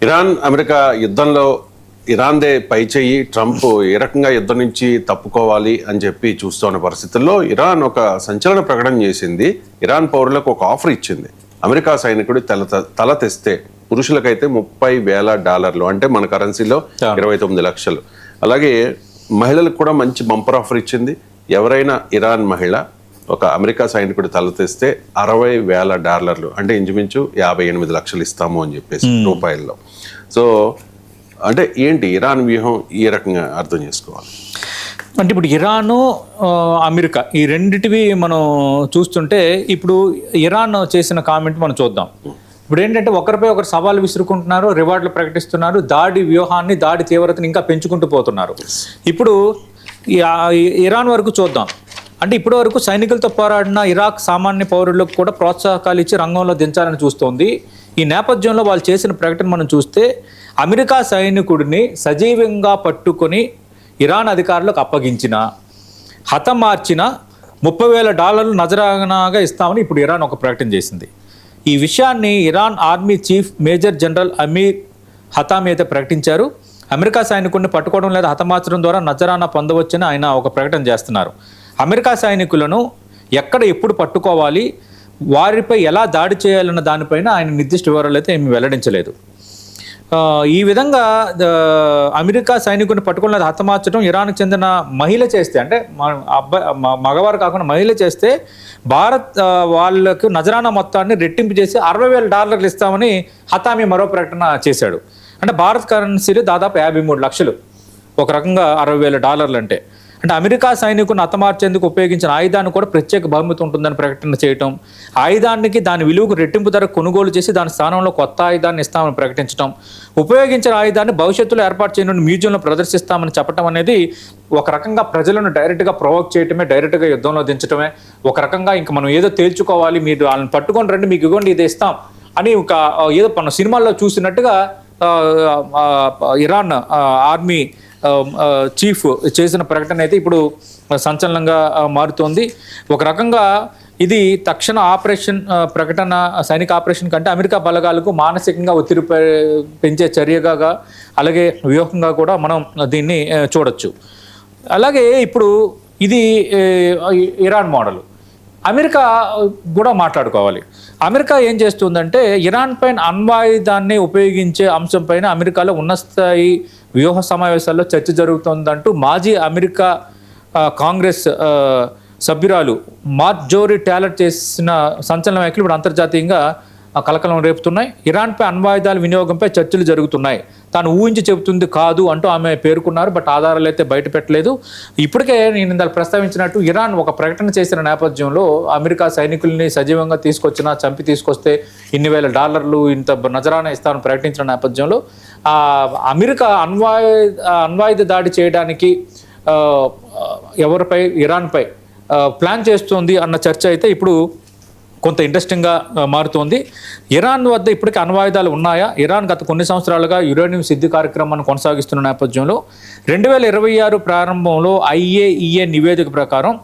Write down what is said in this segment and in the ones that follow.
Iran America యుద్ధంలో ఇరాన్దే పై చెయ్యి. Trump ఏ రకంగా యుద్ధం నుంచి తప్పుకోవాలి అని చెప్పి చూస్తున్న పరిస్థితుల్లో ఇరాన్ ఒక సంచలన ప్రకటన చేసింది. ఇరాన్ పౌరులకు ఒక ఆఫర్ ఇచ్చింది. అమెరికా సైనికుడు తల తెస్తే పురుషులకైతే $30,000, అంటే మన కరెన్సీలో 29 లక్షలు. అలాగే మహిళలకు కూడా మంచి బంపర్ ఆఫర్ ఇచ్చింది. ఎవరైనా ఇరాన్ మహిళ ఒక అమెరికా సైనికుడు తల తెస్తే $60,000, అంటే ఇంచుమించు 58 లక్షలు ఇస్తాము అని చెప్పేసి రూపాయల్లో. సో అంటే ఏంటి ఇరాన్ వ్యూహం, ఈ రకంగా అర్థం చేసుకోవాలి అంటే ఇప్పుడు ఇరాను అమెరికా ఈ రెండిటివి మనం చూస్తుంటే ఇప్పుడు ఇరాన్ చేసిన కామెంట్ మనం చూద్దాం. ఇప్పుడు ఏంటంటే ఒకరిపై ఒకరు సవాలు విసురుకుంటున్నారు, రివార్డులు ప్రకటిస్తున్నారు, దాడి వ్యూహాన్ని, దాడి తీవ్రతను ఇంకా పెంచుకుంటూ పోతున్నారు. ఇప్పుడు ఇరాన్ వరకు చూద్దాం. అంటే ఇప్పటి వరకు సైనికులతో పోరాడిన ఇరాక్ సామాన్య పౌరులకు కూడా ప్రోత్సాహకాలు ఇచ్చి రంగంలో దించాలని చూస్తోంది. ఈ నేపథ్యంలో వాళ్ళు చేసిన ప్రకటన మనం చూస్తే అమెరికా సైనికుడిని సజీవంగా పట్టుకొని ఇరాన్ అధికారులకు అప్పగించిన, హతమార్చిన $30,000 నజరానాగా ఇస్తామని ఇప్పుడు ఇరాన్ ఒక ప్రకటన చేసింది. ఈ విషయాన్ని Iran army chief major general Amir Hatami అయితే ప్రకటించారు. అమెరికా సైనికుడిని పట్టుకోవడం లేదా హతమార్చడం ద్వారా నజరానా పొందవచ్చని ఆయన ఒక ప్రకటన చేస్తున్నారు. అమెరికా సైనికులను ఎక్కడ ఎప్పుడు పట్టుకోవాలి, వారిపై ఎలా దాడి చేయాలన్న దానిపైన ఆయన నిర్దిష్ట వివరాలు అయితే ఏమి వెల్లడించలేదు. ఈ విధంగా అమెరికా సైనికుని పట్టుకుని హతమార్చడం ఇరాన్కు చెందిన మహిళ చేస్తే, అంటే మగవారు కాకుండా మహిళ చేస్తే భారత్ వాళ్ళకు నజరానా మొత్తాన్ని రెట్టింపు చేసి $60,000 ఇస్తామని హతామి మరో ప్రకటన చేశాడు. అంటే భారత్ కరెన్సీలు దాదాపు 53 లక్షలు, ఒక రకంగా $60,000 అంటే అమెరికా సైనికుని హతమార్చేందుకు ఉపయోగించిన ఆయుధాన్ని కూడా ప్రత్యేక బహుమతి ఉంటుందని ప్రకటన చేయటం, ఆయుధానికి దాని విలువకు రెట్టింపు ధర కొనుగోలు చేసి దాని స్థానంలో కొత్త ఆయుధాన్ని ఇస్తామని ప్రకటించడం, ఉపయోగించిన ఆయుధాన్ని భవిష్యత్తులో ఏర్పాటు చేయనున్న మ్యూజియంలో ప్రదర్శిస్తామని చెప్పడం అనేది ఒక రకంగా ప్రజలను డైరెక్ట్గా ప్రొవోక్ చేయటమే, డైరెక్ట్గా యుద్ధంలో దించడమే. ఒక రకంగా ఇంకా మనం ఏదో తేల్చుకోవాలి, మీరు వాళ్ళని పట్టుకొని రండి, మీకు ఇవ్వండి, ఇది ఇస్తాం అని ఒక ఏదో మన సినిమాల్లో చూసినట్టుగా ఇరాన్ ఆర్మీ చీఫ్ చేసిన ప్రకటన అయితే ఇప్పుడు సంచలనంగా మారుతోంది. ఒక రకంగా ఇది తక్షణ ఆపరేషన్ ప్రకటన, సైనిక ఆపరేషన్ కంటే అమెరికా బలగాలకు మానసికంగా ఒత్తిడి పెంచే చర్యగా, అలాగే వ్యూహంగా కూడా మనం దీన్ని చూడొచ్చు. అలాగే ఇప్పుడు ఇది ఇరాన్ మోడల్. అమెరికా కూడా మాట్లాడుకోవాలి. అమెరికా ఏం చేస్తుందంటే ఇరాన్ పైన అణ్వాయుధాన్ని ఉపయోగించే అంశం పైన అమెరికాలో ఉన్నత స్థాయి వ్యూహ సమావేశాల్లో చర్చ జరుగుతుందంటూ మాజీ అమెరికా కాంగ్రెస్ సభ్యురాలు మార్జోరీ టాలర్ చేసిన సంచలన వ్యాఖ్యలు ఇప్పుడు అంతర్జాతీయంగా కలకలం రేపుతున్నాయి. ఇరాన్పై అణ్వాయుధాల వినియోగంపై చర్చలు జరుగుతున్నాయి, తాను ఊహించి చెబుతుంది కాదు అంటూ ఆమె పేర్కొన్నారు. బట్ ఆధారాలు అయితే బయట పెట్టలేదు. ఇప్పటికే నేను ఇందాక ప్రస్తావించినట్టు ఇరాన్ ఒక ప్రకటన చేసిన నేపథ్యంలో అమెరికా సైనికుల్ని సజీవంగా తీసుకొచ్చినా, చంపి తీసుకొస్తే ఇన్ని $1,000 ఇంత నజరానా ఇస్తామని ప్రకటించిన నేపథ్యంలో అమెరికా అణ్వాయుధ దాడి చేయడానికి ఎవరిపై, ఇరాన్పై ప్లాన్ చేస్తుంది అన్న చర్చ అయితే ఇప్పుడు కొంత ఇంట్రెస్టింగ్గా మారుతోంది. ఇరాన్ వద్ద ఇప్పటికీ అణ్వాయుధాలు ఉన్నాయా? ఇరాన్ గత కొన్ని సంవత్సరాలుగా యురేనియం సిద్ధి కార్యక్రమాన్ని కొనసాగిస్తున్న నేపథ్యంలో 2026 ప్రారంభంలో IAEA నివేదిక ప్రకారం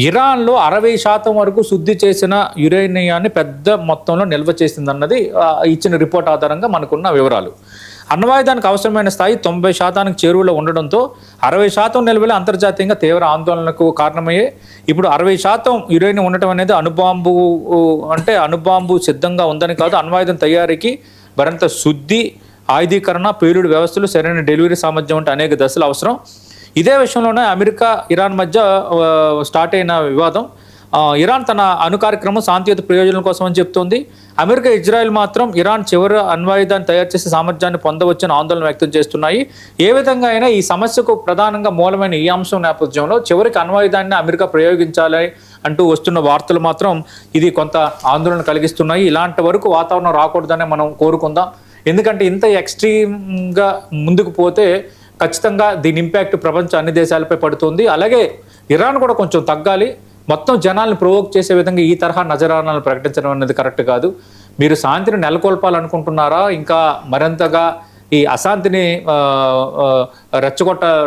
ఇరాన్లో 60% వరకు శుద్ధి చేసిన యురేనియాన్ని పెద్ద మొత్తంలో నిల్వ చేసిందన్నది ఇచ్చిన రిపోర్ట్ ఆధారంగా మనకున్న వివరాలు. అణ్వాయుధానికి అవసరమైన స్థాయి 90% చేరువలో ఉండడంతో 60% నిల్వలు అంతర్జాతీయంగా తీవ్ర ఆందోళనకు కారణమయ్యే. ఇప్పుడు 60% యురేనియం ఉండటం అనేది అణుబాంబు సిద్ధంగా ఉందని కాదు, అణ్వాయుధం తయారీకి మరింత శుద్ధి, ఆయుధీకరణ, పేలుడు వ్యవస్థలు, సరైన డెలివరీ సామర్థ్యం వంటి అనేక దశలు అవసరం. ఇదే విషయంలోనే అమెరికా ఇరాన్ మధ్య స్టార్ట్ అయిన వివాదం. ఇరాన్ తన అణు కార్యక్రమం శాంతియుత ప్రయోజనం కోసం అని చెప్తోంది. అమెరికా, ఇజ్రాయెల్ మాత్రం ఇరాన్ చివరి అణ్వాయుధాన్ని తయారు చేసే సామర్థ్యాన్ని పొందవచ్చని ఆందోళన వ్యక్తం చేస్తున్నాయి. ఏ విధంగా అయినా ఈ సమస్యకు ప్రధానంగా మూలమైన ఈ అంశం నేపథ్యంలో చివరికి అణ్వాయుధాన్ని అమెరికా ప్రయోగించాలి అంటూ వస్తున్న వార్తలు మాత్రం ఇది కొంత ఆందోళన కలిగిస్తున్నాయి. ఇలాంటి వరకు వాతావరణం రాకూడదని మనం కోరుకుందాం. ఎందుకంటే ఇంత ఎక్స్ట్రీమ్గా ముందుకు పోతే ఖచ్చితంగా దీని ఇంపాక్ట్ ప్రపంచ అన్ని దేశాలపై పడుతుంది. అలాగే ఇరాన్ కూడా కొంచెం తగ్గాలి. మొత్తం జనాలను ప్రొవోక్ చేసే విధంగా ఈ తరహా నజరానాలు ప్రకటించడం అనేది కరెక్ట్ కాదు. మీరు శాంతిని నెలకొల్పాలనుకుంటున్నారా, ఇంకా మరింతగా ఈ అశాంతిని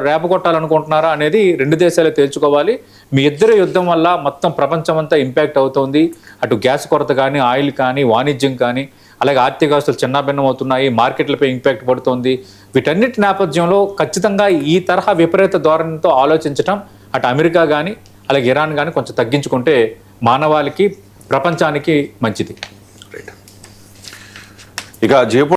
రేపగొట్టాలనుకుంటున్నారా అనేది రెండు దేశాలు తేల్చుకోవాలి. మీ ఇద్దరి యుద్ధం వల్ల మొత్తం ప్రపంచం అంతా ఇంపాక్ట్ అవుతుంది. అటు గ్యాస్ కొరత కానీ, ఆయిల్ కానీ, వాణిజ్యం కానీ, అలాగే ఆర్థిక వ్యవస్థలు చిన్నాభిన్నం అవుతున్నాయి, మార్కెట్లపై ఇంపాక్ట్ పడుతుంది. వీటన్నిటి నేపథ్యంలో ఖచ్చితంగా ఈ తరహా విపరీత ధోరణితో ఆలోచించడం అటు అమెరికా కానీ అలాగే ఇరాన్ కానీ కొంచెం తగ్గించుకుంటే మానవాళికి, ప్రపంచానికి మంచిది. ఇక